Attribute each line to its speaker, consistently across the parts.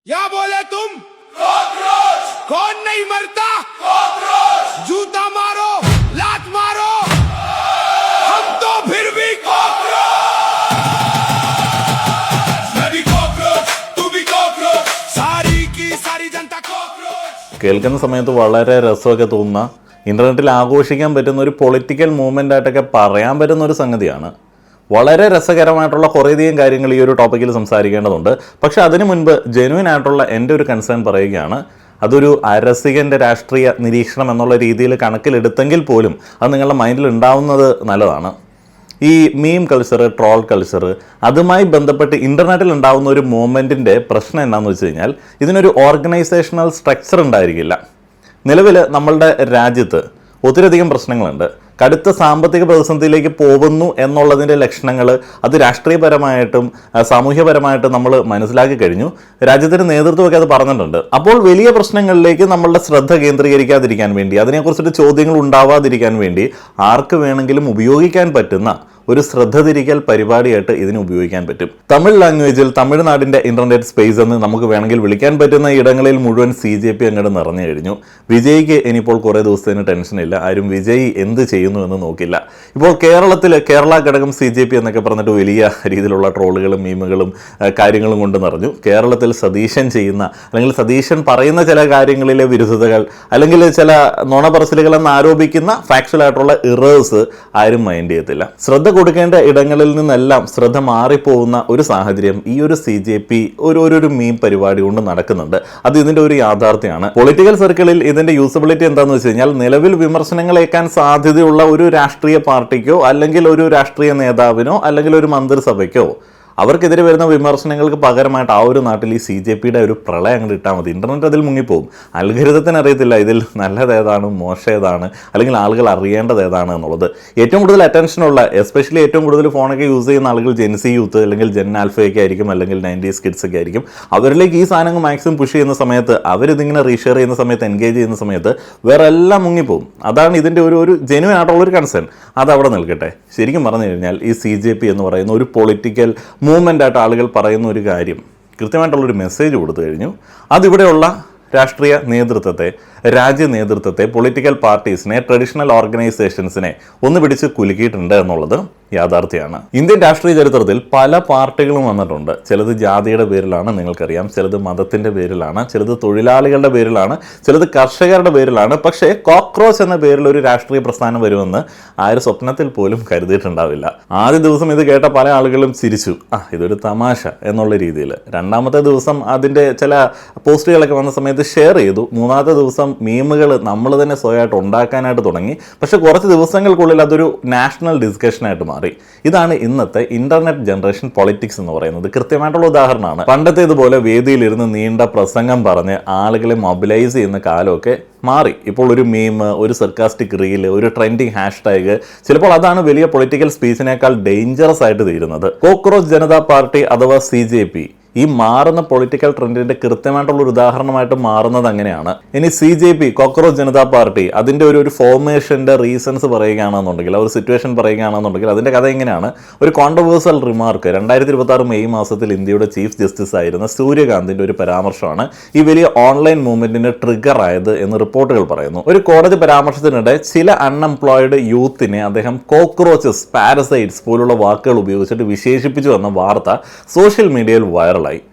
Speaker 1: क्या बोले तुम? कॉकरोच! कौन नहीं मरता? कॉकरोच! जूता मारो, लात मारो, हम तो फिर भी कॉकरोच! मैं भी कॉकरोच, तू भी कॉकरोच, सारी की सारी जनता कॉकरोच!
Speaker 2: കേൾക്കുന്ന സമയത്ത് വളരെ രസമൊക്കെ തോന്നുന്ന ഇൻ്റർനെറ്റിൽ ആഘോഷിക്കാൻ പറ്റുന്ന ഒരു പൊളിറ്റിക്കൽ മൂവ്മെൻ്റ് ആയിട്ടൊക്കെ പറയാൻ പറ്റുന്ന ഒരു സംഗതിയാണ്. വളരെ രസകരമായിട്ടുള്ള കുറേയധികം കാര്യങ്ങൾ ഈ ഒരു ടോപ്പിക്കിൽ സംസാരിക്കേണ്ടതുണ്ട്. പക്ഷെ അതിനു മുൻപ് ജെനുവിൻ ആയിട്ടുള്ള എൻ്റെ ഒരു കൺസേൺ പറയുകയാണ്. അതൊരു അരസികൻ്റെ രാഷ്ട്രീയ നിരീക്ഷണം എന്നുള്ള രീതിയിൽ കണക്കിലെടുത്തെങ്കിൽ പോലും അത് നിങ്ങളുടെ മൈൻഡിൽ ഉണ്ടാവുന്നത് നല്ലതാണ്. ഈ മീം കൾച്ചർ, ട്രോൾ കൾച്ചർ, അതുമായി ബന്ധപ്പെട്ട് ഇൻ്റർനെറ്റിൽ ഉണ്ടാകുന്ന ഒരു മൂവ്മെൻറ്റിൻ്റെ പ്രശ്നം എന്താണെന്ന് വെച്ച് കഴിഞ്ഞാൽ ഇതിനൊരു ഓർഗനൈസേഷണൽ സ്ട്രക്ചർ ഉണ്ടായിരിക്കില്ല. നിലവിൽ നമ്മളുടെ രാജ്യത്ത് ഒത്തിരിയധികം പ്രശ്നങ്ങളുണ്ട്. കടുത്ത സാമ്പത്തിക പ്രതിസന്ധിയിലേക്ക് പോകുന്നു എന്നുള്ളതിൻ്റെ ലക്ഷണങ്ങൾ അത് രാഷ്ട്രീയപരമായിട്ടും സാമൂഹ്യപരമായിട്ടും നമ്മൾ മനസ്സിലാക്കി കഴിഞ്ഞു. രാജ്യത്തിൻ്റെ നേതൃത്വമൊക്കെ അത് പറഞ്ഞിട്ടുണ്ട്. അപ്പോൾ വലിയ പ്രശ്നങ്ങളിലേക്ക് നമ്മളുടെ ശ്രദ്ധ കേന്ദ്രീകരിക്കാതിരിക്കാൻ വേണ്ടി, അതിനെക്കുറിച്ചിട്ട് ചോദ്യങ്ങൾ ഉണ്ടാവാതിരിക്കാൻ വേണ്ടി ആർക്ക് വേണമെങ്കിലും ഉപയോഗിക്കാൻ പറ്റുന്ന ഒരു ശ്രദ്ധ തിരിക്കൽ പരിപാടിയായിട്ട് ഇതിന് ഉപയോഗിക്കാൻ പറ്റും. തമിഴ് ലാംഗ്വേജിൽ തമിഴ്നാടിൻ്റെ ഇൻ്റർനെറ്റ് സ്പേസ് എന്ന് നമുക്ക് വേണമെങ്കിൽ വിളിക്കാൻ പറ്റുന്ന ഇടങ്ങളിൽ മുഴുവൻ CJP അങ്ങോട്ട് നിറഞ്ഞു കഴിഞ്ഞു. വിജയ്ക്ക് ഇനിയിപ്പോൾ കുറേ ദിവസത്തിന് ടെൻഷനില്ല. ആരും വിജയ് എന്ത് ചെയ്യുന്നു എന്ന് നോക്കില്ല. ഇപ്പോൾ കേരളത്തിൽ കേരള ഘടകം CJP എന്നൊക്കെ പറഞ്ഞിട്ട് വലിയ രീതിയിലുള്ള ട്രോളുകളും മീമുകളും കാര്യങ്ങളും കൊണ്ട് നിറഞ്ഞു. കേരളത്തിൽ സതീശൻ ചെയ്യുന്ന അല്ലെങ്കിൽ സതീശൻ പറയുന്ന ചില കാര്യങ്ങളിലെ വിരുദ്ധതകൾ അല്ലെങ്കിൽ ചില നുണപറച്ചിലുകളെന്ന് ആരോപിക്കുന്ന ഫാക്ച്വലായിട്ടുള്ള ഇറേഴ്സ് ആരും മൈൻഡ് ചെയ്യത്തില്ല. ശ്രദ്ധ കൊടുക്കേണ്ട ഇടങ്ങളിൽ നിന്നെല്ലാം ശ്രദ്ധ മാറിപ്പോകുന്ന ഒരു സാഹചര്യം ഈ ഒരു CJP ഒരു മീം പരിപാടി കൊണ്ട് നടക്കുന്നുണ്ട്. അത് ഇതിൻ്റെ ഒരു യാഥാർത്ഥ്യമാണ്. പൊളിറ്റിക്കൽ സർക്കിളിൽ ഇതിൻ്റെ യൂസബിലിറ്റി എന്താണെന്ന് വെച്ച് കഴിഞ്ഞാൽ നിലവിൽ വിമർശനങ്ങൾ ഏൽക്കാൻ സാധ്യതയുള്ള ഒരു രാഷ്ട്രീയ പാർട്ടിക്കോ അല്ലെങ്കിൽ ഒരു രാഷ്ട്രീയ നേതാവിനോ അല്ലെങ്കിൽ ഒരു മന്ത്രിസഭയ്ക്കോ അവർക്കെതിരെ വരുന്ന വിമർശനങ്ങൾക്ക് പകരമായിട്ട് ആ ഒരു നാട്ടിൽ ഈ CJPയുടെ ഒരു പ്രളയം അങ്ങോട്ട് ഇട്ടാൽ മതി. ഇൻ്റർനെറ്റ് അതിൽ മുങ്ങിപ്പോകും. അൽഗരിതത്തിന് അറിയത്തില്ല ഇതിൽ നല്ലതേതാണ് മോശം ഏതാണ് അല്ലെങ്കിൽ ആളുകൾ അറിയേണ്ടത് ഏതാണ് എന്നുള്ളത്. ഏറ്റവും കൂടുതൽ അറ്റൻഷനുള്ള, എസ്പെഷ്യലി ഏറ്റവും കൂടുതൽ ഫോണൊക്കെ യൂസ് ചെയ്യുന്ന ആളുകൾ ജെൻസി യൂത്ത് അല്ലെങ്കിൽ ജെൻ ആൽഫയൊക്കെ ആയിരിക്കും, അല്ലെങ്കിൽ 90s കിഡ്സ് ഒക്കെ ആയിരിക്കും. അവരിലേക്ക് ഈ സാധനങ്ങൾ മാക്സിമം പുഷ് ചെയ്യുന്ന സമയത്ത്, അവരിതിങ്ങനെ റീഷെയർ ചെയ്യുന്ന സമയത്ത്, എൻഗേജ് ചെയ്യുന്ന സമയത്ത് വേറെ എല്ലാം മുങ്ങിപ്പോകും. അതാണ് ഇതിൻ്റെ ഒരു ജെനുവൻ ആയിട്ടുള്ളൊരു കൺസേൺ. അതവിടെ നിൽക്കട്ടെ. ശരിക്കും പറഞ്ഞു കഴിഞ്ഞാൽ ഈ CJP എന്ന് പറയുന്ന ഒരു പൊളിറ്റിക്കൽ മൂവ്മെൻ്റായിട്ട് ആളുകൾ പറയുന്ന ഒരു കാര്യം കൃത്യമായിട്ടുള്ളൊരു മെസ്സേജ് കൊടുത്തു കഴിഞ്ഞു. അതിവിടെയുള്ള രാഷ്ട്രീയ നേതൃത്വത്തെ, രാജ്യ നേതൃത്വത്തെ, പൊളിറ്റിക്കൽ പാർട്ടീസിനെ, ട്രഡീഷണൽ ഓർഗനൈസേഷൻസിനെ ഒന്ന് പിടിച്ച് കുലുക്കിയിട്ടുണ്ട് എന്നുള്ളത് യാഥാർത്ഥ്യമാണ്. ഇന്ത്യൻ രാഷ്ട്രീയ ചരിത്രത്തിൽ പല പാർട്ടികളും വന്നിട്ടുണ്ട്. ചിലത് ജാതിയുടെ പേരിലാണ്, നിങ്ങൾക്കറിയാം. ചിലത് മതത്തിൻ്റെ പേരിലാണ്, ചിലത് തൊഴിലാളികളുടെ പേരിലാണ്, ചിലത് കർഷകരുടെ പേരിലാണ്. പക്ഷേ കോക്രോച്ച് എന്ന പേരിൽ ഒരു രാഷ്ട്രീയ പ്രസ്ഥാനം വരുമെന്ന് ആരും സ്വപ്നത്തിൽ പോലും കരുതിയിട്ടുണ്ടാവില്ല. ആദ്യ ദിവസം ഇത് കേട്ട പല ആളുകളും ചിരിച്ചു, ഇതൊരു തമാശ എന്നുള്ള രീതിയിൽ. രണ്ടാമത്തെ ദിവസം അതിൻ്റെ ചില പോസ്റ്റുകളൊക്കെ വന്ന സമയത്ത് ഷെയർ ചെയ്തു. മൂന്നാമത്തെ ദിവസം മീമുകൾ നമ്മൾ തന്നെ സ്വയമായിട്ട് ഉണ്ടാക്കാനായിട്ട് തുടങ്ങി. പക്ഷെ കുറച്ച് ദിവസങ്ങൾക്കുള്ളിൽ അതൊരു നാഷണൽ ഡിസ്കഷനായിട്ട് മാറി. ഇതാണ് ഇന്നത്തെ ഇന്റർനെറ്റ് ജനറേഷൻ പൊളിറ്റിക്സ് എന്ന് പറയുന്നത്. കൃത്യമായിട്ടുള്ള ഉദാഹരണമാണ്. പണ്ടത്തേതുപോലെ വേദിയിലിരുന്ന് നീണ്ട പ്രസംഗം പറഞ്ഞ് ആളുകളെ മൊബിലൈസ് ചെയ്യുന്ന കാലമൊക്കെ മാറി. ഇപ്പോൾ ഒരു മീം, ഒരു സർക്കാസ്റ്റിക് റീൽ, ഒരു ട്രെൻഡിങ് ഹാഷ്ടാഗ്, ചിലപ്പോൾ അതാണ് വലിയ പൊളിറ്റിക്കൽ സ്പീച്ചിനേക്കാൾ ഡേഞ്ചറസ് ആയിട്ട് തീരുന്നത്. കോക്രോച്ച് ജനതാ പാർട്ടി അഥവാ CJP ഈ മാറുന്ന പൊളിറ്റിക്കൽ ട്രെൻഡിന്റെ കൃത്യമായിട്ടുള്ള ഒരു ഉദാഹരണമായിട്ട് മാറുന്നത് അങ്ങനെയാണ്. ഇനി CJP, കോക്രോച്ച് ജനതാ പാർട്ടി, അതിൻ്റെ ഒരു ഫോർമേഷൻ്റെ റീസൺസ് പറയുകയാണെന്നുണ്ടെങ്കിൽ, ഒരു സിറ്റുവേഷൻ പറയുകയാണെന്നുണ്ടെങ്കിൽ അതിൻ്റെ കഥ ഇങ്ങനെയാണ്. ഒരു കോൺട്രവേഴ്സൽ റിമാർക്ക് 2026 മെയ് മാസത്തിൽ ഇന്ത്യയുടെ ചീഫ് ജസ്റ്റിസ് ആയിരുന്ന സൂര്യകാന്തിൻ്റെ ഒരു പരാമർശമാണ് ഈ വലിയ ഓൺലൈൻ മൂവ്മെന്റിന് ട്രിഗർ ആയത് എന്ന് റിപ്പോർട്ടുകൾ പറയുന്നു. ഒരു കോടതി പരാമർശത്തിനിടെ ചില അൺഎംപ്ലോയിഡ് യൂത്തിനെ അദ്ദേഹം കോക്രോച്ചസ്, പാരസൈറ്റ്സ് പോലുള്ള വാക്കുകൾ ഉപയോഗിച്ചിട്ട് വിശേഷിപ്പിച്ചു എന്ന വാർത്ത സോഷ്യൽ മീഡിയയിൽ വൈറൽ.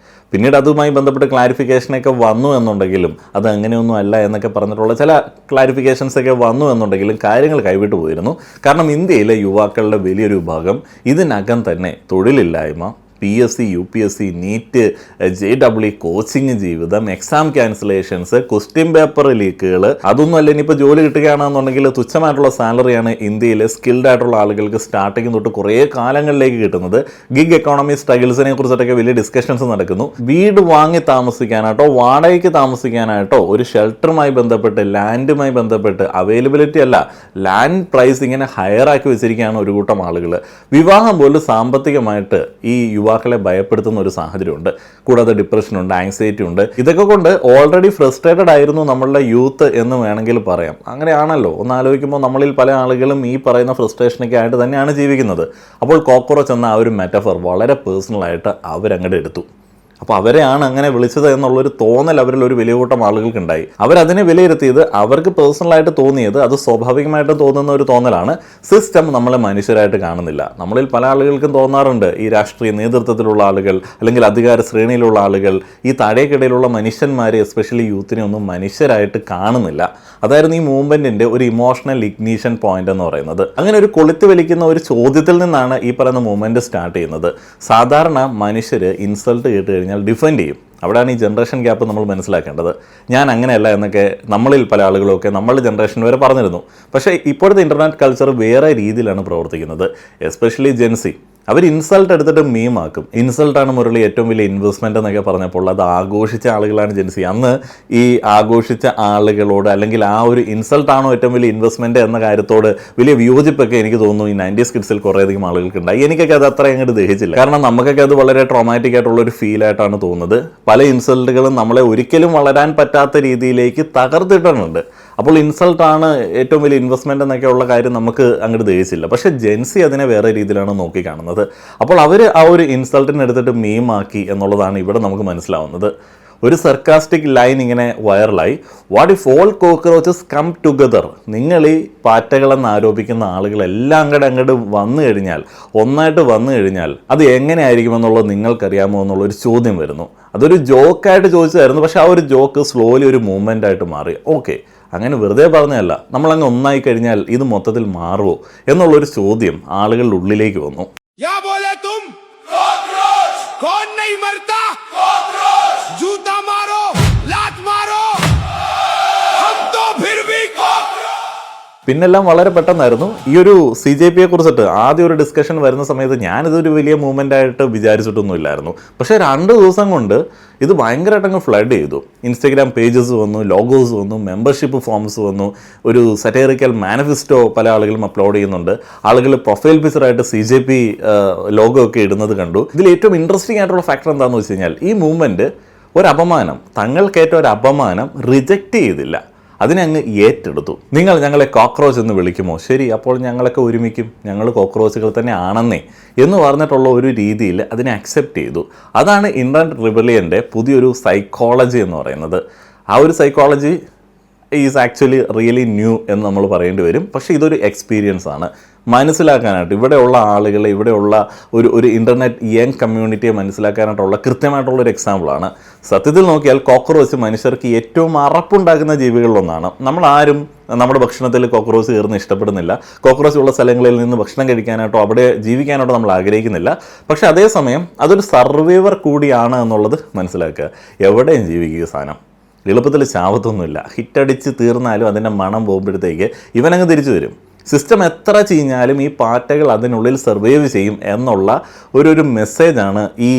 Speaker 2: പിന്നീട് അതുമായി ബന്ധപ്പെട്ട് ക്ലാരിഫിക്കേഷനൊക്കെ വന്നു എന്നുണ്ടെങ്കിലും അത് അങ്ങനെയൊന്നും അല്ല എന്നൊക്കെ പറഞ്ഞിട്ടുള്ള ചില ക്ലാരിഫിക്കേഷൻസ് ഒക്കെ വന്നു എന്നുണ്ടെങ്കിലും കാര്യങ്ങൾ കൈവിട്ടു പോയിരുന്നു. കാരണം ഇന്ത്യയിലെ യുവാക്കളുടെ വലിയൊരു വിഭാഗം ഇതിനകം തന്നെ തൊഴിലില്ലായ്മ, PSC, UPSC, NEET, JEE coaching ജീവിതം, എക്സാം ക്യാൻസലേഷൻസ്, ക്വസ്റ്റ്യൻ പേപ്പർ ലീക്കുകൾ, അതൊന്നും അല്ല ഇനിയിപ്പോൾ ജോലി കിട്ടുകയാണെന്നുണ്ടെങ്കിൽ തുച്ഛമായിട്ടുള്ള സാലറിയാണ് ഇന്ത്യയിലെ സ്കിൽഡ് ആയിട്ടുള്ള ആളുകൾക്ക് സ്റ്റാർട്ടിങ് തൊട്ട് കുറേ കാലങ്ങളിലേക്ക് കിട്ടുന്നത്. ഗിഗ് എക്കോണമി സ്ട്രഗിൾസിനെ കുറിച്ചിട്ടൊക്കെ വലിയ ഡിസ്കഷൻസ് നടക്കുന്നു. വീട് വാങ്ങി താമസിക്കാനായിട്ടോ വാടകയ്ക്ക് താമസിക്കാനായിട്ടോ ഒരു ഷെൽട്ടറുമായി ബന്ധപ്പെട്ട്, ലാൻഡുമായി ബന്ധപ്പെട്ട് അവൈലബിലിറ്റി അല്ല, ലാൻഡ് പ്രൈസ് ഇങ്ങനെ ഹയർ ആക്കി വെച്ചിരിക്കുകയാണ് ഒരു കൂട്ടം ആളുകൾ. വിവാഹം പോലും സാമ്പത്തികമായിട്ട് ഈ യുവാക്കളെ ഭയപ്പെടുത്തുന്ന ഒരു സാഹചര്യമുണ്ട്. കൂടാതെ ഡിപ്രഷനുണ്ട്, ആങ്സൈറ്റി ഉണ്ട്. ഇതൊക്കെ കൊണ്ട് ഓൾറെഡി ഫ്രസ്ട്രേറ്റഡ് ആയിരുന്നു നമ്മളുടെ യൂത്ത് എന്ന് വേണമെങ്കിൽ പറയാം. അങ്ങനെയാണല്ലോ. ഒന്ന് ആലോചിക്കുമ്പോൾ നമ്മളിൽ പല ആളുകളും ഈ പറയുന്ന ഫ്രസ്ട്രേഷനൊക്കെ ആയിട്ട് തന്നെയാണ് ജീവിക്കുന്നത്. അപ്പോൾ കോക്രോച്ച് എന്ന ആ ഒരു മെറ്റഫർ വളരെ പേഴ്സണലായിട്ട് അവരങ്ങോട്ട് എടുത്തു. അപ്പോൾ അവരെയാണ് അങ്ങനെ വിളിച്ചത് എന്നുള്ളൊരു തോന്നൽ അവരിൽ ഒരു വലിയ കൂട്ടം ആളുകൾക്കുണ്ടായി. അവരതിനെ വിലയിരുത്തിയത് അവർക്ക് പേഴ്സണലായിട്ട് തോന്നിയത്, അത് സ്വാഭാവികമായിട്ട് തോന്നുന്ന ഒരു തോന്നലാണ്, സിസ്റ്റം നമ്മളെ മനുഷ്യരായിട്ട് കാണുന്നില്ല. നമ്മളിൽ പല ആളുകൾക്കും തോന്നാറുണ്ട് ഈ രാഷ്ട്രീയ നേതൃത്വത്തിലുള്ള ആളുകൾ അല്ലെങ്കിൽ അധികാര ശ്രേണിയിലുള്ള ആളുകൾ ഈ താഴേക്കിടയിലുള്ള മനുഷ്യന്മാരെ എസ്പെഷ്യലി യൂത്തിനെ ഒന്നും മനുഷ്യരായിട്ട് കാണുന്നില്ല. അതായിരുന്നു ഈ മൂവ്മെന്റിന്റെ ഒരു ഇമോഷണൽ ഇഗ്നീഷൻ പോയിന്റ് എന്ന് പറയുന്നത്. അങ്ങനെ ഒരു കൊളുത്തി വലിക്കുന്ന ഒരു ചോദ്യത്തിൽ നിന്നാണ് ഈ പറയുന്ന മൂവ്മെന്റ് സ്റ്റാർട്ട് ചെയ്യുന്നത്. സാധാരണ മനുഷ്യർ ഇൻസൾട്ട് കേട്ട് കഴിഞ്ഞാൽ ഡിഫെൻഡ് ചെയ്യും. അവിടെയാണ് ഈ ജനറേഷൻ ഗ്യാപ്പ് നമ്മൾ മനസ്സിലാക്കേണ്ടത്. ഞാൻ അങ്ങനെയല്ല എന്നൊക്കെ നമ്മളിൽ പല ആളുകളൊക്കെ നമ്മളുടെ ജനറേഷൻ വരെ പറഞ്ഞിരുന്നു. പക്ഷേ ഇപ്പോഴത്തെ ഇൻ്റർനെറ്റ് കൾച്ചർ വേറെ രീതിയിലാണ് പ്രവർത്തിക്കുന്നത്. എസ്പെഷ്യലി ജെൻസി അവർ ഇൻസൾട്ട് എടുത്തിട്ട് മീമാക്കും. ഇൻസൾട്ടാണ് മുരളി ഏറ്റവും വലിയ ഇൻവെസ്റ്റ്മെൻ്റ് എന്നൊക്കെ പറഞ്ഞപ്പോൾ അത് ആഘോഷിച്ച ആളുകളാണ് ജെൻസി. അന്ന് ഈ ആഘോഷിച്ച ആളുകളോട് അല്ലെങ്കിൽ ആ ഒരു ഇൻസൾട്ടാണോ ഏറ്റവും വലിയ ഇൻവെസ്റ്റ്മെൻറ്റ് എന്ന കാര്യത്തോട് വലിയ വിയോജിപ്പൊക്കെ എനിക്ക് തോന്നുന്നു ഈ 90s കിഡ്സിൽ കുറേയധികം ആളുകൾക്കുണ്ടായി. എനിക്കൊക്കെ അത് അത്ര അങ്ങോട്ട് ദഹിച്ചില്ല. കാരണം നമുക്കൊക്കെ അത് വളരെ ട്രോമാറ്റിക് ആയിട്ടുള്ള ഒരു ഫീലായിട്ടാണ് തോന്നുന്നത്. പല ഇൻസൾട്ടുകളും നമ്മളെ ഒരിക്കലും വളരാൻ പറ്റാത്ത രീതിയിലേക്ക് തകർത്തിട്ടുണ്ട്. അപ്പോൾ ഇൻസൾട്ടാണ് ഏറ്റവും വലിയ ഇൻവെസ്റ്റ്മെൻ്റ് എന്നൊക്കെയുള്ള കാര്യം നമുക്ക് അങ്ങോട്ട് ദഹിച്ചില്ല. പക്ഷേ ജെൻസി അതിനെ വേറെ രീതിയിലാണ് നോക്കിക്കാണുന്നത്. അപ്പോൾ അവർ ആ ഒരു ഇൻസൾട്ടിനെ എടുത്തിട്ട് മീമാക്കി എന്നുള്ളതാണ് ഇവിടെ നമുക്ക് മനസ്സിലാവുന്നത്. ഒരു സർക്കാസ്റ്റിക് ലൈൻ ഇങ്ങനെ വൈറലായി, what if all cockroaches come together. നിങ്ങൾ ഈ പാറ്റകളെന്ന് ആരോപിക്കുന്ന ആളുകളെല്ലാം അങ്ങോട്ട് വന്നു കഴിഞ്ഞാൽ, ഒന്നായിട്ട് വന്നു കഴിഞ്ഞാൽ അത് എങ്ങനെയായിരിക്കുമെന്നുള്ളത് നിങ്ങൾക്കറിയാമോ എന്നുള്ളൊരു ചോദ്യം വരുന്നു. അതൊരു ജോക്കായിട്ട് ചോദിച്ചതായിരുന്നു. പക്ഷേ ആ ഒരു ജോക്ക് സ്ലോലി ഒരു മൂവ്മെൻ്റ് ആയിട്ട് മാറി. ഓക്കെ, അങ്ങനെ വെറുതെ പറഞ്ഞതല്ല, നമ്മളങ്ങ് ഒന്നായി കഴിഞ്ഞാൽ ഇത് മൊത്തത്തിൽ മാറുമോ എന്നുള്ളൊരു ചോദ്യം ആളുകളുടെ ഉള്ളിലേക്ക് വന്നു.
Speaker 1: क्या बोले तुम? कॉकरोच! कौन नहीं मरता? कॉकरोच! जूता मारो, लात मारो, हम तो फिर भी कॉकरोच!
Speaker 2: പിന്നെല്ലാം വളരെ പെട്ടെന്നായിരുന്നു. ഈ ഒരു CJPയെ കുറിച്ചിട്ട് ആദ്യം ഒരു ഡിസ്കഷൻ വരുന്ന സമയത്ത് ഞാനിതൊരു വലിയ മൂവ്മെൻ്റ് ആയിട്ട് വിചാരിച്ചിട്ടൊന്നുമില്ലായിരുന്നു. പക്ഷേ 2 ദിവസം കൊണ്ട് ഇത് ഭയങ്കരമായിട്ട് അങ്ങ് ഫ്ലഡ് ചെയ്തു. ഇൻസ്റ്റഗ്രാം പേജസ് വന്നു, ലോഗോസ് വന്നു, മെമ്പർഷിപ്പ് ഫോംസ് വന്നു, ഒരു സറ്റേറിക്കൽ മാനിഫെസ്റ്റോ പല ആളുകളും അപ്ലോഡ് ചെയ്യുന്നുണ്ട്. ആളുകൾ പ്രൊഫൈൽ പിക്ചറായിട്ട് CJP ലോഗോ ഒക്കെ ഇടുന്നത് കണ്ടു. ഇതിൽ ഏറ്റവും ഇൻട്രസ്റ്റിംഗ് ആയിട്ടുള്ള ഫാക്ടർ എന്താണെന്ന് വെച്ച് കഴിഞ്ഞാൽ ഈ മൂവ്മെൻറ്റ് ഒരു അപമാനം, തങ്ങൾക്കേറ്റ ഒരു അപമാനം റിജക്റ്റ് ചെയ്തില്ല, അതിനെ അങ്ങ് ഏറ്റെടുത്തു. നിങ്ങൾ ഞങ്ങളെ കോക്രോച്ച് എന്ന് വിളിക്കുമോ? ശരി, അപ്പോൾ ഞങ്ങളൊക്കെ ഒരുമിക്കും, ഞങ്ങൾ കോക്രോച്ചുകൾ തന്നെ ആണെന്നേ എന്ന് പറഞ്ഞിട്ടുള്ള ഒരു രീതിയിൽ അതിനെ അക്സെപ്റ്റ് ചെയ്തു. അതാണ് ഇൻ്റർനെറ്റ് റിബലിയൻ്റെ പുതിയൊരു സൈക്കോളജി എന്ന് പറയുന്നത്. ആ ഒരു psychology is actually really new എന്ന് നമ്മൾ പറയേണ്ടി വരും. പക്ഷേ ഇതൊരു എക്സ്പീരിയൻസ് ആണ്. മനസ്സിലാക്കാനായിട്ട് ഇവിടെയുള്ള ആളുകളെ, ഇവിടെയുള്ള ഒരു ഇൻ്റർനെറ്റ് യങ് കമ്മ്യൂണിറ്റിയെ മനസ്സിലാക്കാനായിട്ടുള്ള കൃത്യമായിട്ടുള്ളൊരു എക്സാമ്പിളാണ്. സത്യത്തിൽ നോക്കിയാൽ കോക്രോച്ച് മനുഷ്യർക്ക് ഏറ്റവും അറപ്പുണ്ടാക്കുന്ന ജീവികളിലൊന്നാണ്. നമ്മളാരും നമ്മുടെ ഭക്ഷണത്തിൽ കോക്രോച്ച് കയറുന്ന ഇഷ്ടപ്പെടുന്നില്ല. കോക്രോച്ച് ഉള്ള സ്ഥലങ്ങളിൽ നിന്ന് ഭക്ഷണം കഴിക്കാനായിട്ടോ അവിടെ ജീവിക്കാനായിട്ടോ നമ്മൾ ആഗ്രഹിക്കുന്നില്ല. പക്ഷേ അതേസമയം അതൊരു സർവൈവർ കൂടിയാണ് എന്നുള്ളത് മനസ്സിലാക്കുക. എവിടെയും ജീവിക്കുക സാധനം, എളുപ്പത്തിൽ ചാവത്തൊന്നുമില്ല. ഹിറ്റടിച്ച് തീർന്നാലും അതിൻ്റെ മണം പോകുമ്പോഴത്തേക്ക് ഇവനങ്ങ് തിരിച്ചു വരും. സിസ്റ്റം എത്ര ചീഞ്ഞാലും ഈ പാറ്റകൾ അതിനുള്ളിൽ സർവൈവ് ചെയ്യും എന്നുള്ള ഒരു മെസ്സേജാണ് ഈ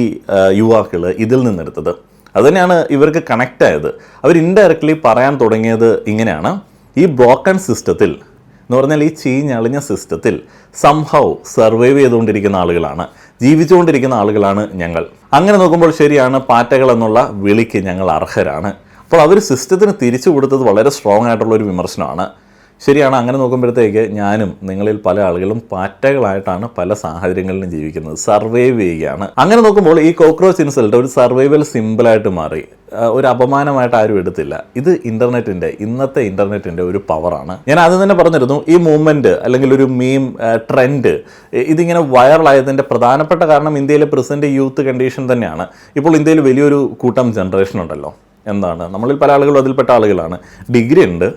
Speaker 2: യുവാക്കൾ ഇതിൽ നിന്നെടുത്തത്. അതുതന്നെയാണ് ഇവർക്ക് കണക്റ്റ് ആയത്. അവർ ഇൻഡയറക്റ്റ്ലി പറയാൻ തുടങ്ങിയത് ഇങ്ങനെയാണ്: ഈ ബ്രോക്കൺ സിസ്റ്റത്തിൽ എന്ന് പറഞ്ഞാൽ ഈ ചീഞ്ഞളിഞ്ഞ സിസ്റ്റത്തിൽ സംഹൗ സർവൈവ് ചെയ്തുകൊണ്ടിരിക്കുന്ന ആളുകളാണ്, ജീവിച്ചുകൊണ്ടിരിക്കുന്ന ആളുകളാണ് ഞങ്ങൾ. അങ്ങനെ നോക്കുമ്പോൾ ശരിയാണ്, പാറ്റകൾ എന്നുള്ള വിളിക്ക് ഞങ്ങൾ അർഹരാണ്. അപ്പോൾ അവർ സിസ്റ്റത്തിന് തിരിച്ചു കൊടുത്തത് വളരെ സ്ട്രോങ് ആയിട്ടുള്ള ഒരു വിമർശനമാണ്. ശരിയാണ്. അങ്ങനെ നോക്കുമ്പോഴത്തേക്ക് ഞാനും നിങ്ങളിൽ പല ആളുകളും പാറ്റകളായിട്ടാണ് പല സാഹചര്യങ്ങളിലും ജീവിക്കുന്നത്, സർവൈവ് ചെയ്യുകയാണ്. അങ്ങനെ നോക്കുമ്പോൾ ഈ കോക്രോച്ച് ഇൻസൾട്ട് ഒരു സർവൈവൽ സിമ്പിളായിട്ട് മാറി, ഒരു അപമാനമായിട്ട് ആരും എടുത്തില്ല. ഇത് ഇന്നത്തെ ഇൻ്റർനെറ്റിൻ്റെ ഒരു പവറാണ്. ഞാൻ ആദ്യം തന്നെ പറഞ്ഞിരുന്നു, ഈ മൂവ്മെൻറ്റ് അല്ലെങ്കിൽ ഒരു മീം ട്രെൻഡ് ഇതിങ്ങനെ വൈറലായതിൻ്റെ പ്രധാനപ്പെട്ട കാരണം ഇന്ത്യയിലെ പ്രസൻറ്റ് യൂത്ത് കണ്ടീഷൻ തന്നെയാണ്. ഇപ്പോൾ ഇന്ത്യയിൽ വലിയൊരു കൂട്ടം ജനറേഷൻ ഉണ്ടല്ലോ. എന്താണ്, നമ്മളിൽ പല ആളുകളും അതിൽപ്പെട്ട ആളുകളാണ്. ഡിഗ്രി ഉണ്ട്,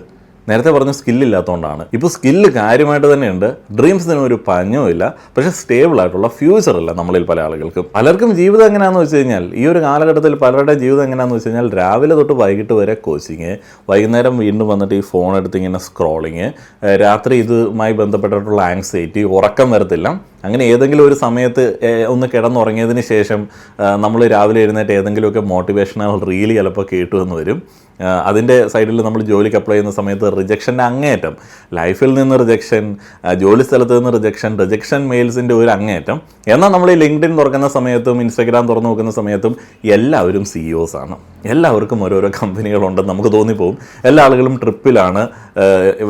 Speaker 2: നേരത്തെ പറഞ്ഞ സ്കില്ലില്ലാത്തതുകൊണ്ടാണ്. ഇപ്പോൾ സ്കില്ല് കാര്യമായിട്ട് തന്നെയുണ്ട്, ഡ്രീംസിന് ഒരു പഞ്ഞവുമില്ല, പക്ഷേ സ്റ്റേബിൾ ആയിട്ടുള്ള ഫ്യൂച്ചറില്ല നമ്മളിൽ പല ആളുകൾക്കും. പലർക്കും ജീവിതം എങ്ങനെയാണെന്ന് വെച്ച് കഴിഞ്ഞാൽ, ഈ ഒരു കാലഘട്ടത്തിൽ പലരുടെ ജീവിതം എങ്ങനെയാണെന്ന് വെച്ച് കഴിഞ്ഞാൽ, രാവിലെ തൊട്ട് വൈകിട്ട് വരെ കോച്ചിങ്, വൈകുന്നേരം വീണ്ടും വന്നിട്ട് ഈ ഫോൺ എടുത്ത് ഇങ്ങനെ സ്ക്രോളിങ്, രാത്രി ഇതുമായി ബന്ധപ്പെട്ടിട്ടുള്ള ആങ്സൈറ്റി, ഉറക്കം വരത്തില്ല. അങ്ങനെ ഏതെങ്കിലും ഒരു സമയത്ത് ഒന്ന് കിടന്നുറങ്ങിയതിന് ശേഷം നമ്മൾ രാവിലെ എഴുന്നേറ്റ് ഏതെങ്കിലുമൊക്കെ മോട്ടിവേഷണൽ റീൽ ചിലപ്പോൾ കേട്ടു എന്ന് വരും. അതിൻ്റെ സൈഡിൽ നമ്മൾ ജോലിക്ക് അപ്ലൈ ചെയ്യുന്ന സമയത്ത് റിജക്ഷൻ്റെ അങ്ങേയറ്റം, ലൈഫിൽ നിന്ന് റിജക്ഷൻ, ജോലി സ്ഥലത്ത് നിന്ന് റിജക്ഷൻ മെയിൽസിൻ്റെ ഒരു അങ്ങേയറ്റം. എന്നാൽ നമ്മൾ ഈ ലിങ്ക്ഡിൻ തുറക്കുന്ന സമയത്തും ഇൻസ്റ്റഗ്രാം തുറന്നു നോക്കുന്ന സമയത്തും എല്ലാവരും CEOs ആണ്. എല്ലാവർക്കും ഓരോരോ കമ്പനികളുണ്ടെന്ന് നമുക്ക് തോന്നിപ്പോവും. എല്ലാ ആളുകളും ട്രിപ്പിലാണ്,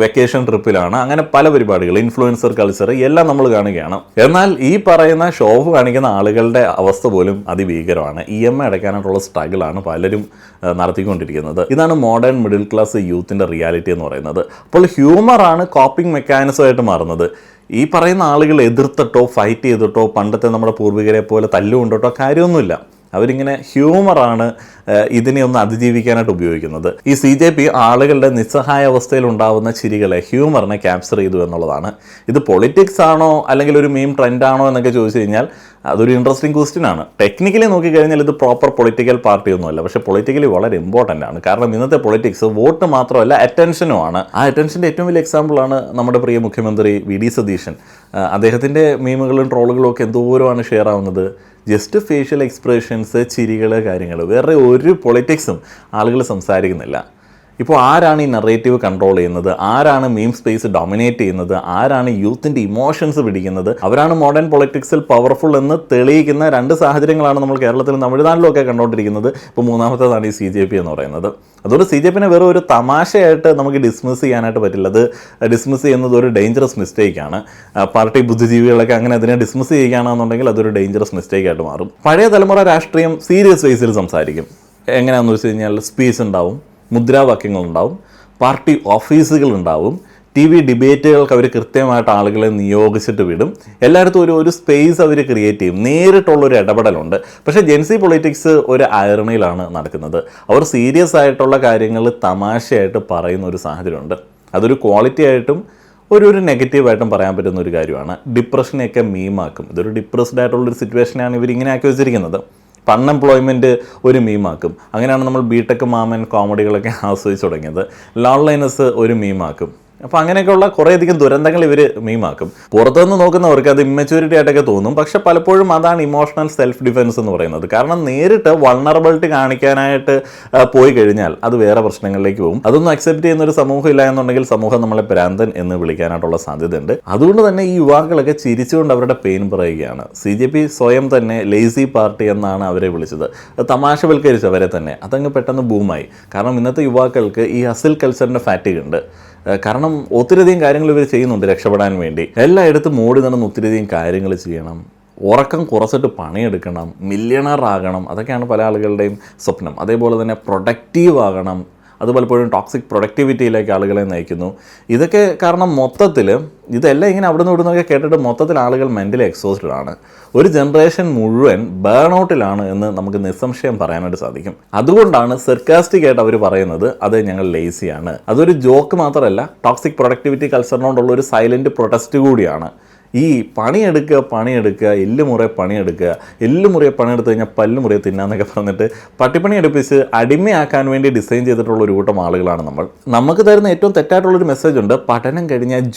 Speaker 2: വെക്കേഷൻ ട്രിപ്പിലാണ്, അങ്ങനെ പല പരിപാടികൾ, ഇൻഫ്ലുവൻസർ കൾച്ചർ എല്ലാം നമ്മൾ കാണുകയാണ്. എന്നാൽ ഈ പറയുന്ന ഷോ ഓഫ് കാണിക്കുന്ന ആളുകളുടെ അവസ്ഥ പോലും അതിഭീകരമാണ്. EMI അടയ്ക്കാനായിട്ടുള്ള സ്ട്രഗിളാണ് പലരും നടത്തിക്കൊണ്ടിരിക്കുന്നത്. ഇതാണ് മോഡേൺ മിഡിൽ ക്ലാസ് യൂത്തിൻ്റെ റിയാലിറ്റി എന്ന് പറയുന്നത്. അപ്പോൾ ഹ്യൂമറാണ് കോപ്പിംഗ് മെക്കാനിസമായിട്ട് മാറുന്നത്. ഈ പറയുന്ന ആളുകൾ എതിർത്തിട്ടോ ഫൈറ്റ് ചെയ്തിട്ടോ പണ്ടത്തെ നമ്മുടെ പൂർവികരെ പോലെ തല്ലുകൊണ്ടിട്ടോ കാര്യമൊന്നുമില്ല. അവരിങ്ങനെ ഹ്യൂമറാണ് ഇതിനെ ഒന്ന് അതിജീവിക്കാനായിട്ട് ഉപയോഗിക്കുന്നത്. ഈ CJP ആളുകളുടെ നിസ്സഹായ അവസ്ഥയിൽ ഉണ്ടാവുന്ന ചിരികളെ ഹ്യൂമറിനെ ക്യാപ്ചർ ചെയ്തു എന്നുള്ളതാണ്. ഇത് പൊളിറ്റിക്സ് ആണോ അല്ലെങ്കിൽ ഒരു മീം ട്രെൻഡാണോ എന്നൊക്കെ ചോദിച്ചു കഴിഞ്ഞാൽ അതൊരു ഇൻട്രസ്റ്റിംഗ് ക്വസ്റ്റ്യൻ ആണ്. ടെക്നിക്കലി നോക്കിക്കഴിഞ്ഞാൽ ഇത് പ്രോപ്പർ പൊളിറ്റിക്കൽ പാർട്ടിയൊന്നുമല്ല, പക്ഷേ പൊളിറ്റിക്കലി വളരെ ഇമ്പോർട്ടൻ്റ് ആണ്. കാരണം ഇന്നത്തെ പൊളിറ്റിക്സ് വോട്ട് മാത്രമല്ല അറ്റൻഷനുമാണ്. ആ അറ്റൻഷൻ്റെ ഏറ്റവും വലിയ എക്സാമ്പിളാണ് നമ്മുടെ പ്രിയ മുഖ്യമന്ത്രി VD സതീശൻ. അദ്ദേഹത്തിൻ്റെ മീമുകളും ട്രോളുകളും ഒക്കെ എന്തോരമാണ് ഷെയർ ആവുന്നത്. ജസ്റ്റ് ഫേഷ്യൽ എക്സ്പ്രഷൻസ്, ചിരികൾ, കാര്യങ്ങൾ, വേറെ ഒരു പൊളിറ്റിക്സും ആളുകൾ സംസാരിക്കുന്നില്ല. ഇപ്പോൾ ആരാണ് ഈ നറേറ്റീവ് കൺട്രോൾ ചെയ്യുന്നത്, ആരാണ് മീം സ്പേസ് ഡൊമിനേറ്റ് ചെയ്യുന്നത്, ആരാണ് യൂത്തിൻ്റെ ഇമോഷൻസ് പിടിക്കുന്നത്, അവരാണ് മോഡേൺ പൊളിറ്റിക്സിൽ പവർഫുൾ എന്ന് തെളിയിക്കുന്ന രണ്ട് സാഹചര്യങ്ങളാണ് നമ്മൾ കേരളത്തിലും തമിഴ്നാട്ടിലും ഒക്കെ കണ്ടുകൊണ്ടിരിക്കുന്നത്. ഇപ്പോൾ മൂന്നാമത്തേതാണ് ഈ CJP എന്ന് പറയുന്നത്. അതുകൊണ്ട് CJPനെ വെറും ഒരു തമാശയായിട്ട് നമുക്ക് ഡിസ്മിസ് ചെയ്യാനായിട്ട് പറ്റില്ല. അത് ഡിസ്മിസ് ചെയ്യുന്നത് ഒരു ഡേഞ്ചറസ് മിസ്റ്റേക്കാണ്. പാർട്ടി ബുദ്ധിജീവികളൊക്കെ അങ്ങനെ അതിനെ ഡിസ്മിസ് ചെയ്യുകയാണെന്നുണ്ടെങ്കിൽ അതൊരു ഡേഞ്ചറസ് മിസ്റ്റേക്കായിട്ട് മാറും. പഴയ തലമുറ രാഷ്ട്രീയം സീരിയസ് വേസിൽ സംസാരിക്കും. എങ്ങനെയാണെന്ന് വെച്ച് കഴിഞ്ഞാൽ സ്പീച്ച് ഉണ്ടാവും, മുദ്രാവാക്യങ്ങളുണ്ടാവും, പാർട്ടി ഓഫീസുകളുണ്ടാവും, TV ഡിബേറ്റുകൾക്ക് അവർ കൃത്യമായിട്ട് ആളുകളെ നിയോഗിച്ചിട്ട് വിടും. എല്ലായിടത്തും ഒരു സ്പേസ് അവർ ക്രിയേറ്റ് ചെയ്യും. നേരിട്ടുള്ളൊരു ഇടപെടലുണ്ട്. പക്ഷേ ജെൻസി പൊളിറ്റിക്സ് ഒരു ഐറണിയിലാണ് നടക്കുന്നത്. അവർ സീരിയസ് ആയിട്ടുള്ള കാര്യങ്ങൾ തമാശയായിട്ട് പറയുന്ന ഒരു സാഹചര്യമുണ്ട്. അതൊരു ക്വാളിറ്റി ആയിട്ടും ഒരു നെഗറ്റീവായിട്ടും പറയാൻ പറ്റുന്ന ഒരു കാര്യമാണ്. ഡിപ്രഷനെയൊക്കെ മീമാക്കും. ഇതൊരു ഡിപ്രസ്ഡ് ആയിട്ടുള്ളൊരു സിറ്റുവേഷനാണ് ഇവരിങ്ങനെ ആക്കി വെച്ചിരിക്കുന്നത്. അൺഎംപ്ലോയ്മെൻറ്റ് ഒരു മീമാക്കും. അങ്ങനെയാണ് നമ്മൾ BTech മാമൻ കോമഡികളൊക്കെ ആസ്വദിച്ച് തുടങ്ങിയത്. ലോൺലൈനസ് ഒരു മീമാക്കും. അപ്പോൾ അങ്ങനെയൊക്കെയുള്ള കുറേയധികം ദുരന്തങ്ങൾ ഇവർ മീമാക്കും. പുറത്തുനിന്ന് നോക്കുന്നവർക്ക് അത് ഇമ്മച്യൂരിറ്റി ആയിട്ടൊക്കെ തോന്നും. പക്ഷെ പലപ്പോഴും അതാണ് ഇമോഷണൽ സെൽഫ് ഡിഫെൻസ് എന്ന് പറയുന്നത്. കാരണം നേരിട്ട് വൾണറബിലിറ്റി കാണിക്കാനായിട്ട് പോയി കഴിഞ്ഞാൽ അത് വേറെ പ്രശ്നങ്ങളിലേക്ക് പോകും. അതൊന്നും അക്സെപ്റ്റ് ചെയ്യുന്ന ഒരു സമൂഹം ഇല്ല എന്നുണ്ടെങ്കിൽ സമൂഹം നമ്മളെ ഭ്രാന്തൻ എന്ന് വിളിക്കാനായിട്ടുള്ള സാധ്യതയുണ്ട്. അതുകൊണ്ട് തന്നെ ഈ യുവാക്കളൊക്കെ ചിരിച്ചുകൊണ്ട് അവരുടെ പെയിൻ പറയുകയാണ്. CJP സ്വയം തന്നെ ലേസി പാർട്ടി എന്നാണ് അവരെ വിളിച്ചത്. തമാശവൽക്കരിച്ചവരെ തന്നെ. അതങ്ങ് പെട്ടെന്ന് ബൂമായി. കാരണം ഇന്നത്തെ യുവാക്കൾക്ക് ഈ ഹസിൽ കൾച്ചറിൻ്റെ ഫാറ്റിക് ഉണ്ട്. കാരണം ഒത്തിരിയധികം കാര്യങ്ങൾ ഇവർ ചെയ്യുന്നുണ്ട് രക്ഷപ്പെടാൻ വേണ്ടി. എല്ലായിടത്തും ഓടി നടന്ന് ഒത്തിരിയധികം കാര്യങ്ങൾ ചെയ്യണം, ഉറക്കം കുറച്ചിട്ട് പണിയെടുക്കണം, മില്യണർ ആകണം. അതൊക്കെയാണ് പല ആളുകളുടെയും സ്വപ്നം. അതേപോലെ തന്നെ പ്രൊഡക്റ്റീവ് ആകണം. അത് പലപ്പോഴും ടോക്സിക് പ്രൊഡക്ടിവിറ്റിയിലേക്ക് ആളുകളെ നയിക്കുന്നു. ഇതൊക്കെ കാരണം മൊത്തത്തിൽ ഇതെല്ലാം ഇങ്ങനെ അവിടെ നിന്ന് ഇവിടുന്നൊക്കെ കേട്ടിട്ട് മൊത്തത്തിൽ ആളുകൾ മെൻ്റലി എക്സോസ്റ്റഡ് ആണ്. ഒരു ജനറേഷൻ മുഴുവൻ ബേൺ ഔട്ടിലാണ് എന്ന് നമുക്ക് നിസ്സംശയം പറയാനായിട്ട് സാധിക്കും. അതുകൊണ്ടാണ് സർക്കാസ്റ്റിക് ആയിട്ട് അവർ പറയുന്നത് അത് ഞങ്ങൾ ലേസിയാണ്. അതൊരു ജോക്ക് മാത്രമല്ല, ടോക്സിക് പ്രൊഡക്ടിവിറ്റി കൾച്ചറിനോടുള്ള ഒരു സൈലൻറ്റ് പ്രൊട്ടസ്റ്റ് കൂടിയാണ്. ഈ പണിയെടുക്കുക, എല്ലുമുറിയെ പണിയെടുത്ത് കഴിഞ്ഞാൽ പല്ലുമുറിയെ തിന്നാന്നൊക്കെ പറഞ്ഞിട്ട് പട്ടിപ്പണി എടുപ്പിച്ച് അടിമയാക്കാൻ വേണ്ടി ഡിസൈൻ ചെയ്തിട്ടുള്ള ഒരു കൂട്ടം ആളുകളാണ് നമ്മൾ. നമുക്ക് തരുന്ന ഏറ്റവും തെറ്റായിട്ടുള്ളൊരു മെസ്സേജ് ഉണ്ട്. പഠനം കഴിഞ്ഞാൽ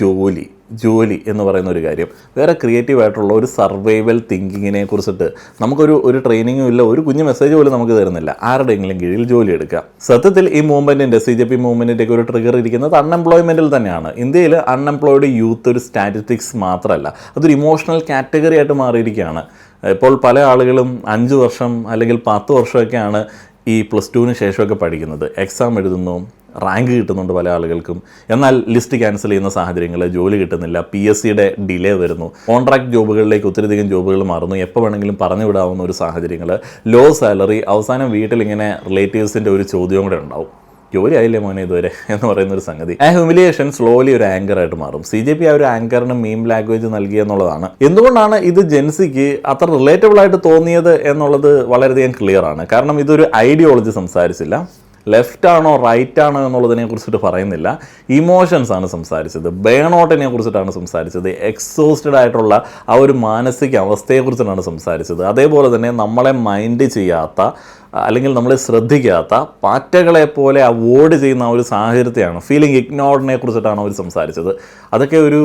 Speaker 2: ജോലി എന്ന് പറയുന്ന ഒരു കാര്യം. വേറെ ക്രിയേറ്റീവായിട്ടുള്ള ഒരു സർവൈവൽ തിങ്കിങ്ങിനെ കുറിച്ചിട്ട് നമുക്കൊരു ട്രെയിനിങ്ങും ഇല്ല, ഒരു കുഞ്ഞു മെസ്സേജ് പോലും നമുക്ക് തരുന്നില്ല. ആരുടെയെങ്കിലും കീഴിൽ ജോലി എടുക്കുക. സത്യത്തിൽ ഈ മൂവ്മെൻറ്റിൻ്റെ CJP മൂവ്മെൻറ്റിൻ്റെയൊക്കെ ഒരു ട്രിഗർ ഇരിക്കുന്നത് അൺഎംപ്ലോയ്മെൻറ്റിൽ തന്നെയാണ്. ഇന്ത്യയിൽ അൺഎംപ്ലോയ്ഡ് യൂത്ത് ഒരു സ്റ്റാറ്റിസ്റ്റിക്സ് മാത്രമല്ല, അതൊരു ഇമോഷണൽ കാറ്റഗറി ആയിട്ട് മാറിയിരിക്കുകയാണ്. ഇപ്പോൾ പല ആളുകളും 5 വർഷം അല്ലെങ്കിൽ 10 വർഷമൊക്കെയാണ് ഈ +2 ശേഷമൊക്കെ പഠിക്കുന്നത്. എക്സാം എഴുതുന്നു, റാങ്ക് കിട്ടുന്നുണ്ട് പല ആളുകൾക്കും. എന്നാൽ ലിസ്റ്റ് ക്യാൻസൽ ചെയ്യുന്ന സാഹചര്യങ്ങൾ, ജോലി കിട്ടുന്നില്ല, PSCയുടെ ഡിലേ വരുന്നു, കോൺട്രാക്ട് ജോബുകളിലേക്ക് ഒത്തിരിയധികം ജോബുകൾ മാറുന്നു, എപ്പോൾ വേണമെങ്കിലും പറഞ്ഞു വിടാവുന്ന ഒരു സാഹചര്യങ്ങൾ, ലോ സാലറി, അവസാനം വീട്ടിലിങ്ങനെ റിലേറ്റീവ്സിൻ്റെ ഒരു ചോദ്യവും കൂടെ ഉണ്ടാവും. ജോലി ആയില്ലേ മോനെ ഇതുവരെ എന്ന് പറയുന്നൊരു സംഗതി. ആ ഹ്യൂമിലിയേഷൻ സ്ലോലി ഒരു ആങ്കറായിട്ട് മാറും. CJP ആ ഒരു ആങ്കറിന് മീം ലാംഗ്വേജ് നൽകി എന്നുള്ളതാണ്. എന്തുകൊണ്ടാണ് ഇത് ജെൻസിക്ക് അത്ര റിലേറ്റബിൾ ആയിട്ട് തോന്നിയത് എന്നുള്ളത് വളരെയധികം ക്ലിയർ ആണ്. കാരണം ഇതൊരു ഐഡിയോളജി സംസാരിച്ചില്ല, ലെഫ്റ്റ് ആണോ റൈറ്റ് ആണോ എന്നുള്ളതിനെ കുറിച്ചിട്ട് പറയുന്നില്ല. ഇമോഷൻസ് ആണ് സംസാരിച്ചത്, ബേൺ ഔട്ടിനെ കുറിച്ചിട്ടാണ് സംസാരിച്ചത്, എക്സോസ്റ്റഡ് ആയിട്ടുള്ള ആ ഒരു മാനസിക അവസ്ഥയെക്കുറിച്ചിട്ടാണ് സംസാരിച്ചത്. അതേപോലെ തന്നെ നമ്മളെ മൈൻഡ് ചെയ്യാത്ത അല്ലെങ്കിൽ നമ്മളെ ശ്രദ്ധിക്കാത്ത പാറ്റകളെ പോലെ അവോയ്ഡ് ചെയ്യുന്ന ആ ഒരു സാഹചര്യത്തെയാണ്, ഫീലിംഗ് ഇഗ്നോർഡിനെ കുറിച്ചിട്ടാണ് അവർ സംസാരിച്ചത്. അതൊക്കെ ഒരു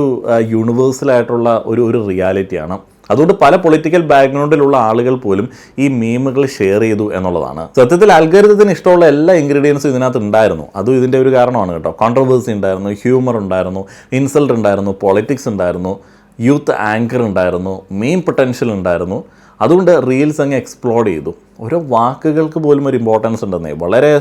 Speaker 2: യൂണിവേഴ്സലായിട്ടുള്ള ഒരു റിയാലിറ്റിയാണ്. അതുകൊണ്ട് പല പൊളിറ്റിക്കൽ ബാക്ക്ഗ്രൗണ്ടിലുള്ള ആളുകൾ പോലും ഈ മീമുകൾ ഷെയർ ചെയ്തു എന്നുള്ളതാണ്. സത്യത്തിൽ അൽഗോരിതത്തിന് ഇഷ്ടമുള്ള എല്ലാ ഇൻഗ്രീഡിയൻസും ഇതിനകത്ത് ഉണ്ടായിരുന്നു. അതും ഇതിൻ്റെ ഒരു കാരണമാണ് കേട്ടോ. കോൺട്രവേഴ്സി ഉണ്ടായിരുന്നു, ഹ്യൂമർ ഉണ്ടായിരുന്നു, ഇൻസൾട്ട് ഉണ്ടായിരുന്നു, പൊളിറ്റിക്സ് ഉണ്ടായിരുന്നു, യൂത്ത് ആങ്കർ ഉണ്ടായിരുന്നു, മീം പൊട്ടൻഷ്യൽ ഉണ്ടായിരുന്നു. അതുകൊണ്ട് റീൽസ് അങ്ങ് എക്സ്പ്ലോഡ് ചെയ്തു. ഓരോ വാക്കുകൾക്ക് പോലും ഒരു ഇമ്പോർട്ടൻസ് ഉണ്ടെന്നേ. വളരെ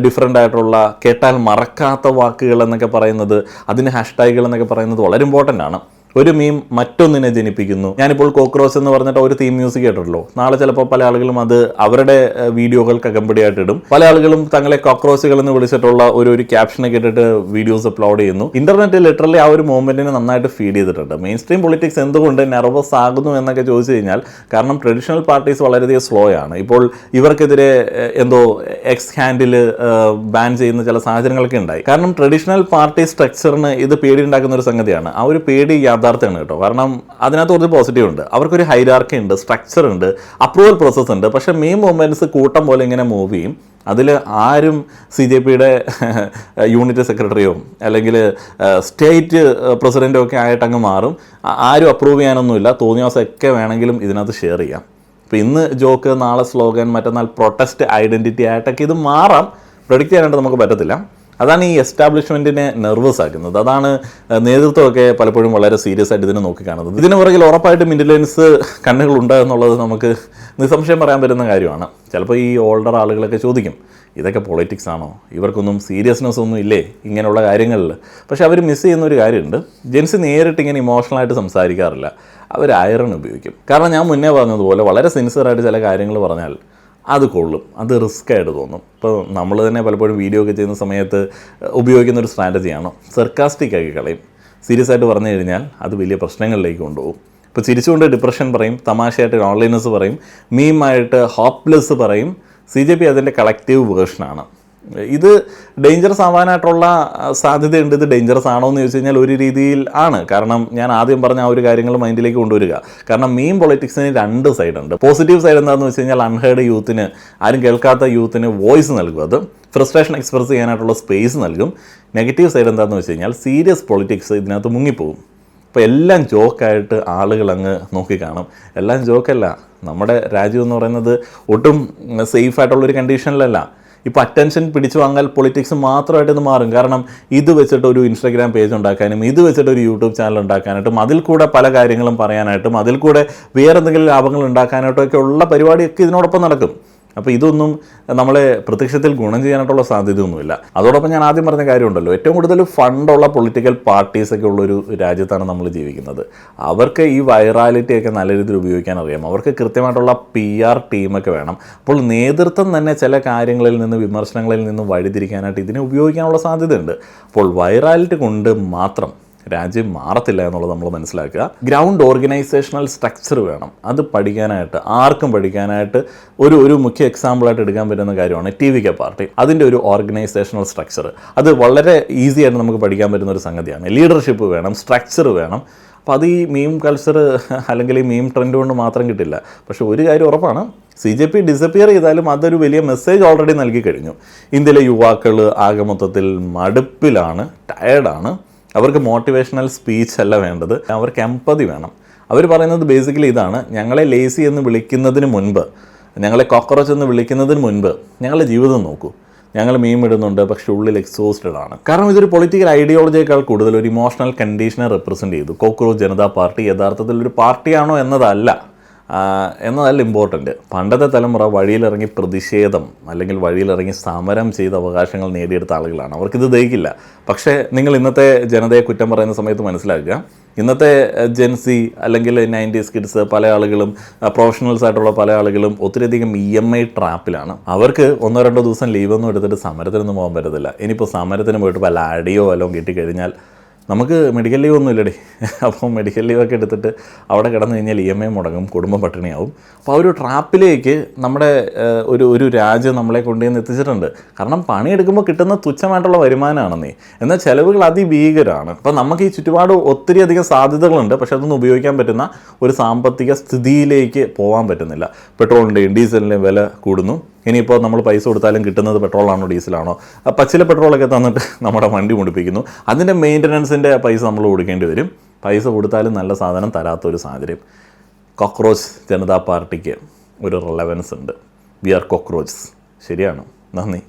Speaker 2: ഡിഫറെൻ്റ് ആയിട്ടുള്ള, കേട്ടാൽ മറക്കാത്ത വാക്കുകൾ എന്നൊക്കെ പറയുന്നത്, അതിന് ഹാഷ്ടാഗുകൾ എന്നൊക്കെ പറയുന്നത് വളരെ ഇമ്പോർട്ടൻ്റ് ആണ്. ഒരു മീം മറ്റൊന്നിനെ ജനിപ്പിക്കുന്നു. ഞാനിപ്പോൾ കോക്രോച്ച് എന്ന് പറഞ്ഞിട്ട് ഒരു തീം മ്യൂസിക് കേട്ടിട്ടുള്ളൂ. നാളെ ചിലപ്പോൾ പല ആളുകളും അത് അവരുടെ വീഡിയോകൾക്ക് അകമ്പടിയായിട്ട് ഇടും. പല ആളുകളും തങ്ങളെ കോക്രോച്ചുകൾ എന്ന് വിളിച്ചിട്ടുള്ള ഒരു ക്യാപ്ഷനൊക്കെ ഇട്ടിട്ട് വീഡിയോസ് അപ്ലോഡ് ചെയ്യുന്നു. ഇന്റർനെറ്റ് ലിറ്ററലി ആ ഒരു മൂവ്മെന്റിനെ നന്നായിട്ട് ഫീഡ് ചെയ്തിട്ടുണ്ട്. മെയിൻ സ്ട്രീം പൊളിറ്റിക്സ് എന്തുകൊണ്ട് നെർവസ് ആകുന്നു എന്നൊക്കെ ചോദിച്ചു കഴിഞ്ഞാൽ കാരണം ട്രഡീഷണൽ പാർട്ടീസ് വളരെയധികം സ്ലോ ആണ്. ഇപ്പോൾ ഇവർക്കെതിരെ എന്തോ എക്സ് ഹാൻഡിൽ ബാൻ ചെയ്യുന്ന ചില സാഹചര്യങ്ങളൊക്കെ ഉണ്ടായി. കാരണം ട്രഡീഷണൽ പാർട്ടി സ്ട്രക്ചറിന് ഇത് പേടി ഉണ്ടാക്കുന്ന ഒരു സംഗതിയാണ്. ആ ഒരു പേടി യാഥാർത്ഥ്യമാണ് കേട്ടോ. കാരണം അതിനകത്ത് കുറച്ച് പോസിറ്റീവ് ഉണ്ട്. അവർക്കൊരു ഹൈറാർക്കി ഉണ്ട്, സ്ട്രക്ചർ ഉണ്ട്, അപ്രൂവൽ പ്രോസസ്സ് ഉണ്ട്. പക്ഷേ മീം മൂവ്മെന്റ്സ് കൂട്ടം പോലെ ഇങ്ങനെ മൂവ് ചെയ്യും. അതിൽ ആരും CJPയുടെ യൂണിറ്റ് സെക്രട്ടറിയോ അല്ലെങ്കിൽ സ്റ്റേറ്റ് പ്രസിഡൻറ്റോ ഒക്കെ ആയിട്ട് അങ്ങ് മാറും. ആരും അപ്രൂവ് ചെയ്യാനൊന്നുമില്ല. തോന്നിയ ദിവസമൊക്കെ വേണമെങ്കിലും ഇതിനകത്ത് ഷെയർ ചെയ്യാം. ഇപ്പോൾ ഇന്ന് ജോക്ക്, നാളെ സ്ലോഗൻ, മറ്റന്നാൾ പ്രൊട്ടസ്റ്റ് ഐഡൻറ്റിറ്റി ആയിട്ടൊക്കെ ഇത് മാറാം. പ്രെഡിക്റ്റ് ചെയ്യാനായിട്ട് നമുക്ക് പറ്റത്തില്ല. അതാണ് ഈ എസ്റ്റാബ്ലിഷ്മെൻറ്റിനെ നെർവസ് ആക്കുന്നത്. അതാണ് നേതൃത്വമൊക്കെ പലപ്പോഴും വളരെ സീരിയസ് ആയിട്ട് ഇതിനെ നോക്കിക്കാണുന്നത്. ഇതിന് പുറകിൽ ഉറപ്പായിട്ടും ഇൻ്റലിജൻസ് കണ്ണുകളുണ്ട് എന്നുള്ളത് നമുക്ക് നിസ്സംശയം പറയാൻ പറ്റുന്ന കാര്യമാണ്. ചിലപ്പോൾ ഈ ഓൾഡർ ആളുകളൊക്കെ ചോദിക്കും, ഇതൊക്കെ പൊളിറ്റിക്സ് ആണോ, ഇവർക്കൊന്നും സീരിയസ്നെസ് ഒന്നും ഇല്ലേ ഇങ്ങനെയുള്ള കാര്യങ്ങളിൽ. പക്ഷേ അവർ മിസ് ചെയ്യുന്ന ഒരു കാര്യമുണ്ട്. ജെൻസി നേരിട്ട് ഇങ്ങനെ ഇമോഷണലായിട്ട് സംസാരിക്കാറില്ല. അവർ ഐറൺ ഉപയോഗിക്കും. കാരണം ഞാൻ മുന്നേ പറഞ്ഞതുപോലെ വളരെ സിൻസിയറായിട്ട് ചില കാര്യങ്ങൾ പറഞ്ഞാൽ അത് കൊള്ളും, അത് റിസ്ക് ആയിട്ട് തോന്നും. ഇപ്പോൾ നമ്മൾ തന്നെ പലപ്പോഴും വീഡിയോ ഒക്കെ ചെയ്യുന്ന സമയത്ത് ഉപയോഗിക്കുന്ന ഒരു സ്ട്രാറ്റജിയാണ് സർക്കാസ്റ്റിക് ആക്കി കളയും. സീരിയസ് ആയിട്ട് പറഞ്ഞു കഴിഞ്ഞാൽ അത് വലിയ പ്രശ്നങ്ങളിലേക്ക് കൊണ്ടുപോകും. ഇപ്പോൾ ചിരിച്ചുകൊണ്ട് ഡിപ്രഷൻ പറയും, തമാശയായിട്ട് ഓൺലൈനസ് പറയും, മീമായിട്ട് ഹോപ്പ്ലെസ് പറയും. CJP അതിൻ്റെ കളക്റ്റീവ് വേർഷനാണ്. ഇത് ഡേഞ്ചറസ് ആവാനായിട്ടുള്ള സാധ്യതയുണ്ട്. ഇത് ഡേഞ്ചറസ് ആണോ എന്ന് ചോദിച്ചു കഴിഞ്ഞാൽ ഒരു രീതിയിൽ ആണ്. കാരണം ഞാൻ ആദ്യം പറഞ്ഞ ആ ഒരു കാര്യങ്ങൾ മൈൻഡിലേക്ക് കൊണ്ടുവരിക. കാരണം മീം പൊളിറ്റിക്സിന് രണ്ട് സൈഡുണ്ട്. പോസിറ്റീവ് സൈഡ് എന്താണെന്ന് വെച്ച് കഴിഞ്ഞാൽ അൺഹേർഡ് യൂത്തിന്, ആരും കേൾക്കാത്ത യൂത്തിന് വോയിസ് നൽകും. അത് ഫ്രസ്ട്രേഷൻ എക്സ്പ്രസ് ചെയ്യാനായിട്ടുള്ള സ്പേസ് നൽകും. നെഗറ്റീവ് സൈഡ് എന്താണെന്ന് വെച്ച് കഴിഞ്ഞാൽ സീരിയസ് പൊളിറ്റിക്സ് ഇതിനകത്ത് മുങ്ങിപ്പോകും. അപ്പോൾ എല്ലാം ജോക്കായിട്ട് ആളുകൾ അങ്ങ് നോക്കിക്കാണും. എല്ലാം ജോക്കല്ല. നമ്മുടെ രാജ്യം എന്ന് പറയുന്നത് ഒട്ടും സേഫായിട്ടുള്ളൊരു കണ്ടീഷനിലല്ല. ഇപ്പോൾ അറ്റൻഷൻ പിടിച്ചു വാങ്ങാൻ പൊളിറ്റിക്സ് മാത്രമായിട്ട് ഇത് മാറും. കാരണം ഇത് വെച്ചിട്ട് ഒരു ഇൻസ്റ്റാഗ്രാം പേജ് ഉണ്ടാക്കാനും ഇത് വെച്ചിട്ട് ഒരു യൂട്യൂബ് ചാനൽ ഉണ്ടാക്കാനായിട്ടും അതിൽ കൂടെ പല കാര്യങ്ങളും പറയാനായിട്ടും അതിൽ കൂടെ വേറെ എന്തെങ്കിലും ലാഭങ്ങൾ ഉണ്ടാക്കാനായിട്ടും ഒക്കെ ഉള്ള പരിപാടിയൊക്കെ ഇതിനോടൊപ്പം നടക്കും. അപ്പോൾ ഇതൊന്നും നമ്മളെ പ്രത്യക്ഷത്തിൽ ഗുണം ചെയ്യാനായിട്ടുള്ള സാധ്യതയൊന്നുമില്ല. അതോടൊപ്പം ഞാൻ ആദ്യം പറഞ്ഞ കാര്യമുണ്ടല്ലോ, ഏറ്റവും കൂടുതൽ ഫണ്ടുള്ള പൊളിറ്റിക്കൽ പാർട്ടീസൊക്കെ ഉള്ളൊരു രാജ്യത്താണ് നമ്മൾ ജീവിക്കുന്നത്. അവർക്ക് ഈ വൈറാലിറ്റിയൊക്കെ നല്ല രീതിയിൽ ഉപയോഗിക്കാൻ അറിയാം. അവർക്ക് കൃത്യമായിട്ടുള്ള PR ടീമൊക്കെ വേണം. അപ്പോൾ നേതൃത്വം തന്നെ ചില കാര്യങ്ങളിൽ നിന്ന്, വിമർശനങ്ങളിൽ നിന്ന് വഴിതിരിക്കാനായിട്ട് ഇതിനെ ഉപയോഗിക്കാനുള്ള സാധ്യതയുണ്ട്. അപ്പോൾ വൈറാലിറ്റി കൊണ്ട് മാത്രം രാജ്യം മാറത്തില്ല എന്നുള്ളത് നമ്മൾ മനസ്സിലാക്കുക. ഗ്രൗണ്ട് ഓർഗനൈസേഷണൽ സ്ട്രക്ചർ വേണം. അത് പഠിക്കാനായിട്ട്, ആർക്കും പഠിക്കാനായിട്ട് ഒരു മുഖ്യ എക്സാമ്പിളായിട്ട് എടുക്കാൻ പറ്റുന്ന കാര്യമാണ് TVK പാർട്ടി. അതിൻ്റെ ഒരു ഓർഗനൈസേഷണൽ സ്ട്രക്ചർ അത് വളരെ ഈസി ആയിട്ട് നമുക്ക് പഠിക്കാൻ പറ്റുന്ന ഒരു സംഗതിയാണ്. ലീഡർഷിപ്പ് വേണം, സ്ട്രക്ചർ വേണം. അപ്പോൾ അത് ഈ മീം കൾച്ചർ അല്ലെങ്കിൽ ഈ മീം ട്രെൻഡ് കൊണ്ട് മാത്രം കിട്ടില്ല. പക്ഷേ ഒരു കാര്യം ഉറപ്പാണ്, CJP ഡിസപ്പിയർ ചെയ്താലും അതൊരു വലിയ മെസ്സേജ് ഓൾറെഡി നൽകി കഴിഞ്ഞു. ഇന്ത്യയിലെ യുവാക്കൾ ആകെ മൊത്തത്തിൽ മടുപ്പിലാണ്, ടയേർഡാണ്. അവർക്ക് മോട്ടിവേഷണൽ സ്പീച്ച് അല്ല വേണ്ടത്, അവർക്ക് എമ്പതി വേണം. അവർ പറയുന്നത് ബേസിക്കലി ഇതാണ്: ഞങ്ങളെ ലേസി എന്ന് വിളിക്കുന്നതിന് മുൻപ്, ഞങ്ങളെ കോക്രോച്ച് എന്ന് വിളിക്കുന്നതിന് മുൻപ് ഞങ്ങളുടെ ജീവിതം നോക്കൂ. ഞങ്ങൾ മീം ഇടുന്നുണ്ട്, പക്ഷേ ഉള്ളിൽ എക്സോസ്റ്റഡ് ആണ്. കാരണം ഇതൊരു പൊളിറ്റിക്കൽ ഐഡിയോളജിയേക്കാൾ കൂടുതൽ ഒരു ഇമോഷണൽ കണ്ടീഷനെ റെപ്രസെൻറ്റ് ചെയ്തു. കോക്രോച്ച് ജനതാ പാർട്ടി യഥാർത്ഥത്തിൽ ഒരു പാർട്ടിയാണോ എന്നതല്ല ഇമ്പോർട്ടൻറ്റ്. പണ്ടത്തെ തലമുറ വഴിയിലിറങ്ങി പ്രതിഷേധം അല്ലെങ്കിൽ വഴിയിലിറങ്ങി സമരം ചെയ്ത അവകാശങ്ങൾ നേടിയെടുത്ത ആളുകളാണ്. അവർക്കിത് ദഹിക്കില്ല. പക്ഷേ നിങ്ങൾ ഇന്നത്തെ ജനതയെ കുറ്റം പറയുന്ന സമയത്ത് മനസ്സിലാക്കുക, ഇന്നത്തെ ജെൻസി അല്ലെങ്കിൽ 90s കിഡ്സ് പല ആളുകളും, പ്രൊഫഷണൽസ് ആയിട്ടുള്ള പല ആളുകളും ഒത്തിരിയധികം EMI ട്രാപ്പിലാണ്. അവർക്ക് 1-2 ദിവസം ലീവൊന്നും എടുത്തിട്ട് സമരത്തിനൊന്നും പോകാൻ പറ്റത്തില്ല. ഇനിയിപ്പോൾ സമരത്തിന് പോയിട്ട് വല്ല അടിയോ വല്ലതും കിട്ടിക്കഴിഞ്ഞാൽ നമുക്ക് മെഡിക്കൽ ലീവ് ഒന്നും ഇല്ലടേ. അപ്പോൾ മെഡിക്കൽ ലീവൊക്കെ എടുത്തിട്ട് അവിടെ കിടന്നു കഴിഞ്ഞാൽ EMI മുടങ്ങും, കുടുംബം പട്ടിണിയാവും. അപ്പോൾ ആ ഒരു ട്രാപ്പിലേക്ക് നമ്മുടെ ഒരു രാജ്യം നമ്മളെ കൊണ്ടുവന്ന് എത്തിച്ചിട്ടുണ്ട്. കാരണം പണിയെടുക്കുമ്പോൾ കിട്ടുന്ന തുച്ഛമായിട്ടുള്ള വരുമാനമാണെന്നേ, എന്നാൽ ചിലവുകൾ അതിഭീകരമാണ്. അപ്പോൾ നമുക്ക് ഈ ചുറ്റുപാട് ഒത്തിരി അധികം സാധ്യതകളുണ്ട്, പക്ഷെ അതൊന്നും ഉപയോഗിക്കാൻ പറ്റുന്ന ഒരു സാമ്പത്തിക സ്ഥിതിയിലേക്ക് പോകാൻ പറ്റുന്നില്ല. പെട്രോളിൻ്റെയും ഡീസലിൻ്റെയും വില കൂടുന്നു. ഇനിയിപ്പോൾ നമ്മൾ പൈസ കൊടുത്താലും കിട്ടുന്നത് പെട്രോളാണോ ഡീസലാണോ? പച്ചില പെട്രോളൊക്കെ തന്നിട്ട് നമ്മുടെ വണ്ടി മുടിപ്പിക്കുന്നു. അതിൻ്റെ മെയിൻ്റനൻസിൻ്റെ പൈസ നമ്മൾ കൊടുക്കേണ്ടി വരും. പൈസ കൊടുത്താലും നല്ല സാധനം തരാത്തൊരു സാഹചര്യം. കോക്രോച്ച് ജനതാ പാർട്ടിക്ക് ഒരു റിലവൻസ് ഉണ്ട്. We are cockroach. ശരിയാണ്. നന്ദി.